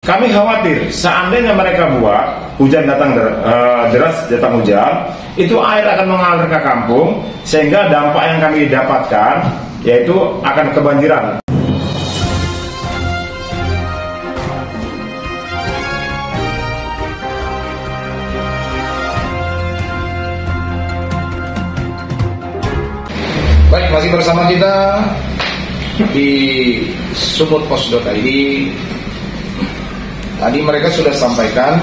Kami khawatir seandainya mereka buat hujan datang deras datang hujan, itu air akan mengalir ke kampung sehingga dampak yang kami dapatkan yaitu akan kebanjiran. Baik, masih bersama kita di sumutpos.id. Tadi mereka sudah sampaikan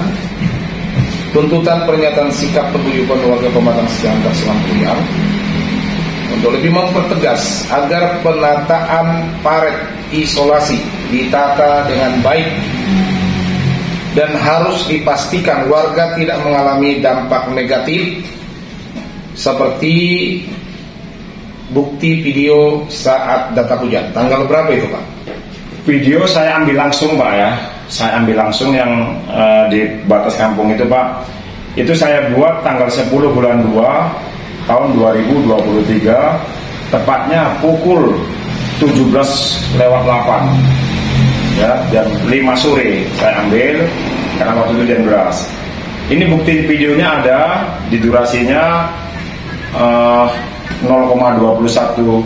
tuntutan pernyataan sikap paguyuban warga Pematang Siantar Selang Kuyang untuk lebih mempertegas agar penataan paret isolasi ditata dengan baik dan harus dipastikan warga tidak mengalami dampak negatif seperti bukti video saat data hujan. Tanggal berapa itu, Pak? Video saya ambil langsung, Pak, ya. Saya ambil langsung yang di batas kampung itu, Pak. Itu saya buat tanggal 10 bulan 2 tahun 2023, tepatnya pukul 17:08. Ya, jam 5 sore saya ambil karena waktu itu hujan deras. Ini bukti videonya ada, di durasinya 0,21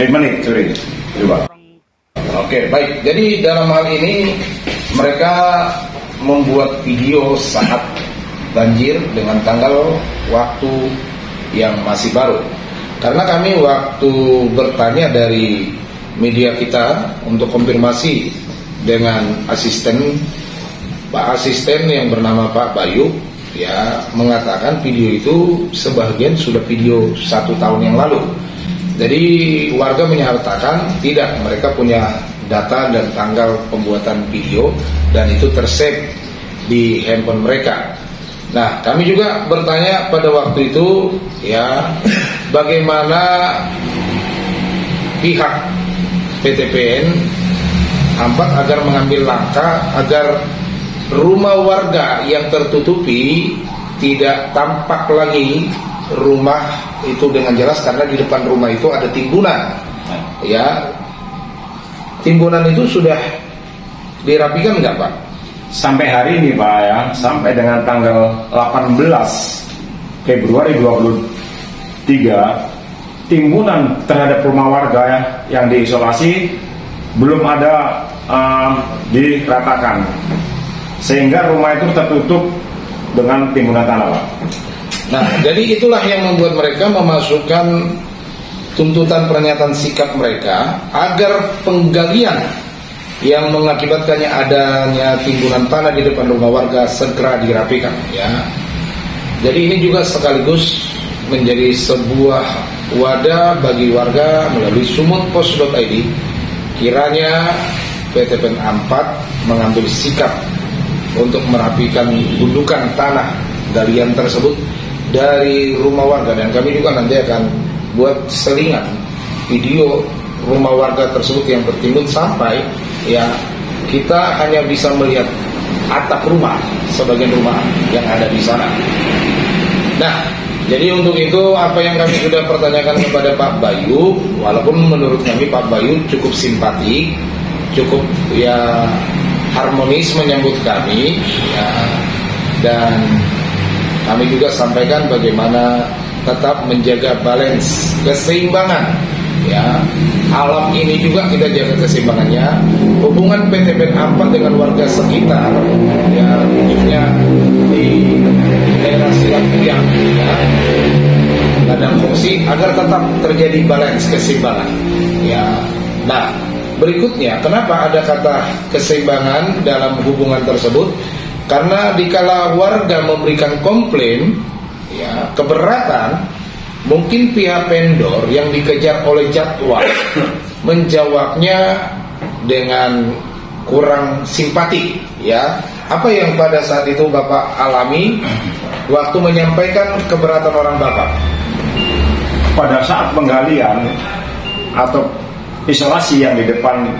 menit, sorry. Coba. Oke, baik. Jadi dalam hal ini mereka membuat video saat banjir dengan tanggal waktu yang masih baru. Karena kami waktu bertanya dari media kita untuk konfirmasi dengan Pak Asisten yang bernama Pak Bayu, ya, mengatakan video itu sebagian sudah video 1 tahun yang lalu. Jadi warga menyatakan tidak, mereka punya data dan tanggal pembuatan video dan itu tersave di handphone mereka. Nah, kami juga bertanya pada waktu itu, ya, bagaimana pihak PTPN Ampat agar mengambil langkah agar rumah warga yang tertutupi tidak tampak lagi rumah itu dengan jelas, karena di depan rumah itu ada timbunan. Ya, timbunan itu sudah dirapikan nggak, Pak? Sampai hari ini, Pak, ya, sampai dengan tanggal 18 Februari 2023, timbunan terhadap rumah warga yang diisolasi belum ada diratakan, sehingga rumah itu tertutup dengan timbunan tanah, Pak. Nah, jadi itulah yang membuat mereka memasukkan tuntutan pernyataan sikap mereka agar penggalian yang mengakibatkannya adanya timbunan tanah di depan rumah warga segera dirapikan, ya. Jadi ini juga sekaligus menjadi sebuah wadah bagi warga melalui sumutpos.id. Kiranya PTPN Ampat mengambil sikap untuk merapikan gundukan tanah galian tersebut dari rumah warga, dan kami juga nanti akan buat selingan video rumah warga tersebut yang tertimbun sampai, ya, kita hanya bisa melihat atap rumah, sebagian rumah yang ada di sana. Nah, jadi untuk itu apa yang kami sudah pertanyakan kepada Pak Bayu, walaupun menurut kami Pak Bayu cukup simpatik, cukup, ya, harmonis menyambut kami, ya, dan kami juga sampaikan bagaimana tetap menjaga balance, keseimbangan, ya. Alam ini juga kita jaga keseimbangannya. Hubungan PTPN Ampat dengan warga sekitar, ya, khususnya di daerah Selang Kuyang, ya, ladang fungsi agar tetap terjadi balance, keseimbangan, ya. Nah, berikutnya, kenapa ada kata keseimbangan dalam hubungan tersebut? Karena dikala warga memberikan komplain, ya, keberatan, mungkin pihak vendor yang dikejar oleh jadwal menjawabnya dengan kurang simpati, ya. Apa yang pada saat itu Bapak alami waktu menyampaikan keberatan orang Bapak? Pada saat penggalian atau isolasi yang di depan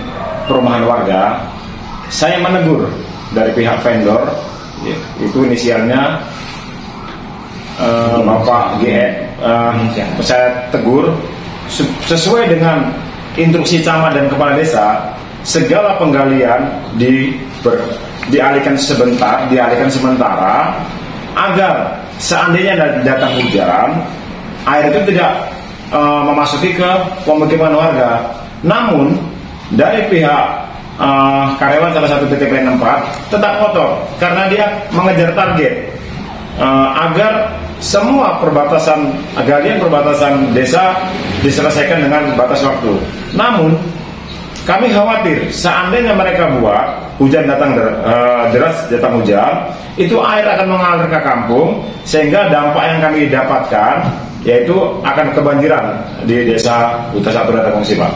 perumahan warga, saya menegur dari pihak vendor, ya, itu inisialnya Bapak GE. Saya tegur sesuai dengan instruksi camat dan kepala desa, segala penggalian di dialihkan sementara agar seandainya datang hujan, air itu tidak memasuki ke pemukiman warga. Namun dari pihak karyawan salah satu PT PN 4 tetap ngotot karena dia mengejar target agar semua galian perbatasan desa diselesaikan dengan batas waktu. Namun kami khawatir seandainya mereka buat hujan deras datang hujan, itu air akan mengalir ke kampung sehingga dampak yang kami dapatkan yaitu akan kebanjiran di desa Huta 1 Datangungsi, Pak.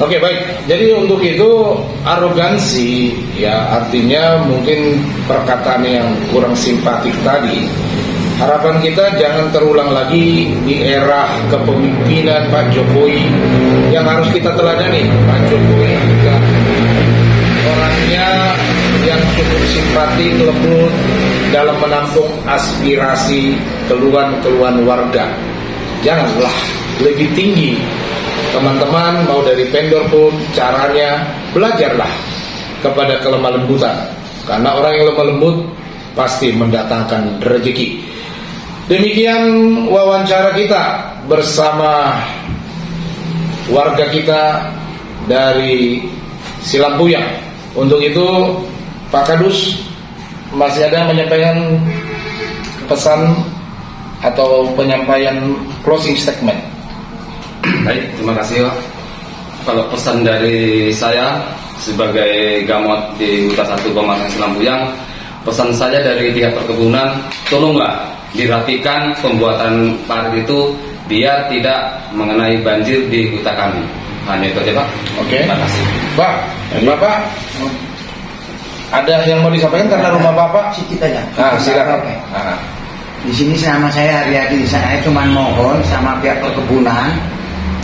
Oke, baik. Jadi untuk itu arogansi ya artinya mungkin perkataan yang kurang simpatik tadi. Harapan kita jangan terulang lagi di era kepemimpinan Pak Jokowi yang harus kita teladani. Pak Jokowi juga orangnya yang cukup simpatik, lembut dalam menampung aspirasi keluhan-keluhan warga. Janganlah lebih tinggi. Teman-teman mau dari vendor pun caranya belajarlah kepada kelemah lembutan. Karena orang yang lemah lembut pasti mendatangkan rezeki. Demikian wawancara kita bersama warga kita dari Silampuyang. Untuk itu Pak Kadus masih ada menyampaikan pesan atau penyampaian closing statement. Baik, terima kasih Pak. Kalau pesan dari saya sebagai gamot di Huta 1 Pematang Silampuyang, pesan saya dari pihak perkebunan, tolonglah dirapikan pembuatan parit itu biar tidak mengenai banjir di hutan kami. Hanya itu aja Pak. Oke. Terima kasih. Pak, Bapak ada yang mau disampaikan karena rumah Bapak? Sedikit aja. Silakan. Di sini sama saya Haryadi, saya cuma mohon sama pihak perkebunan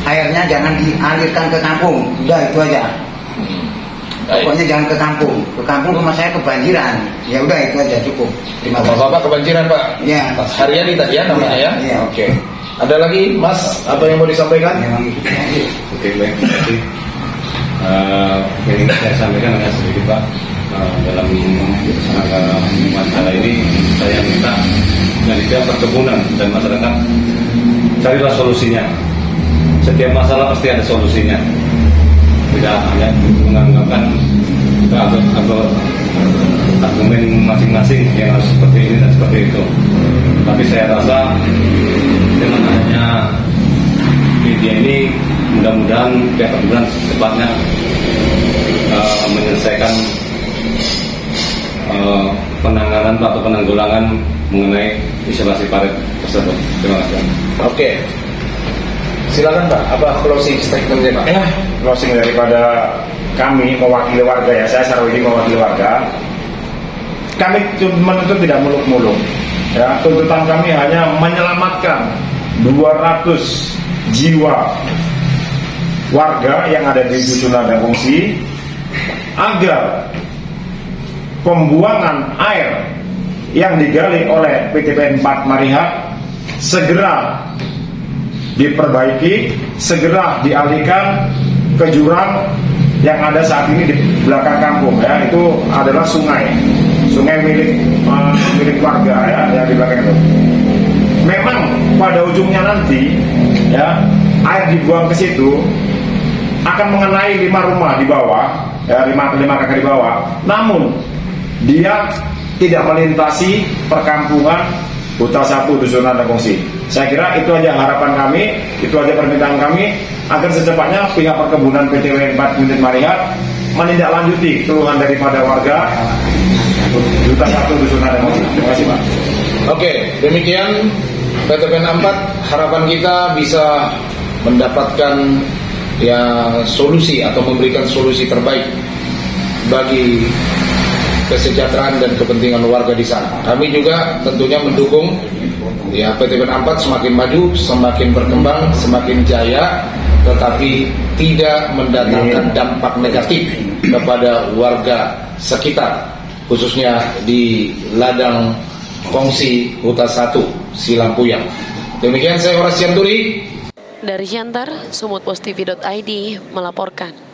airnya jangan dialirkan ke kampung. Udah itu aja. Pokoknya jangan ke kampung. Ke kampung rumah saya kebanjiran. Ya udah itu aja cukup. Terima kasih. Bapak kebanjiran Pak? Iya. Haryadi tadi ya namanya ya? Iya. Oke. Ada lagi Mas? Apa yang mau disampaikan? Oke, baik. Terima kasih. Ingin saya sampaikan agak sedikit Pak. Dalam masalah ini saya minta dari pihak perkebunan dan masyarakat carilah solusinya. Setiap masalah pasti ada solusinya. Tidak hanya menganggapkan argumen masing-masing yang harus seperti ini dan seperti itu. Tapi saya rasa dengan adanya media ini mudah-mudahan pihak perkebunan secepatnya menyelesaikan penanganan atau penanggulangan mengenai isolasi parit tersebut. Terima kasih. Oke. Silakan Pak, apa closing statementnya Pak? Closing daripada kami mewakili warga ya, saya Sarwidi mewakili warga. Kami menuntut tidak muluk-muluk. Ya, tuntutan kami hanya menyelamatkan 200 jiwa warga yang ada di Dusun Ladangungsi agar pembuangan air yang digali oleh PT PN 4 Marihat segera diperbaiki, segera dialihkan ke jurang yang ada saat ini di belakang kampung ya, itu adalah sungai milik warga ya yang di belakang itu. Memang pada ujungnya nanti ya air dibuang ke situ akan mengenai 5 rumah di bawah ya, 5 kakak di bawah. Namun dia tidak melintasi perkampungan Huta 1 Dusun Ladangungsi. Saya kira itu aja harapan kami, itu aja permintaan kami agar secepatnya pihak perkebunan PT PN 4 Unit Marihat menindaklanjuti keluhan daripada warga Huta 1 Dusun Ladangungsi. Terima kasih Pak. Oke, demikian PT PN 4 harapan kita bisa mendapatkan ya solusi atau memberikan solusi terbaik bagi kesejahteraan dan kepentingan warga di sana. Kami juga tentunya mendukung ya PT PN 4 semakin maju, semakin berkembang, semakin jaya, tetapi tidak mendatangkan dampak negatif kepada warga sekitar, khususnya di Ladang Kongsi Huta 1 Silampuyang. Demikian saya Horas Sianturi dari Siantar, sumutpostv.id melaporkan.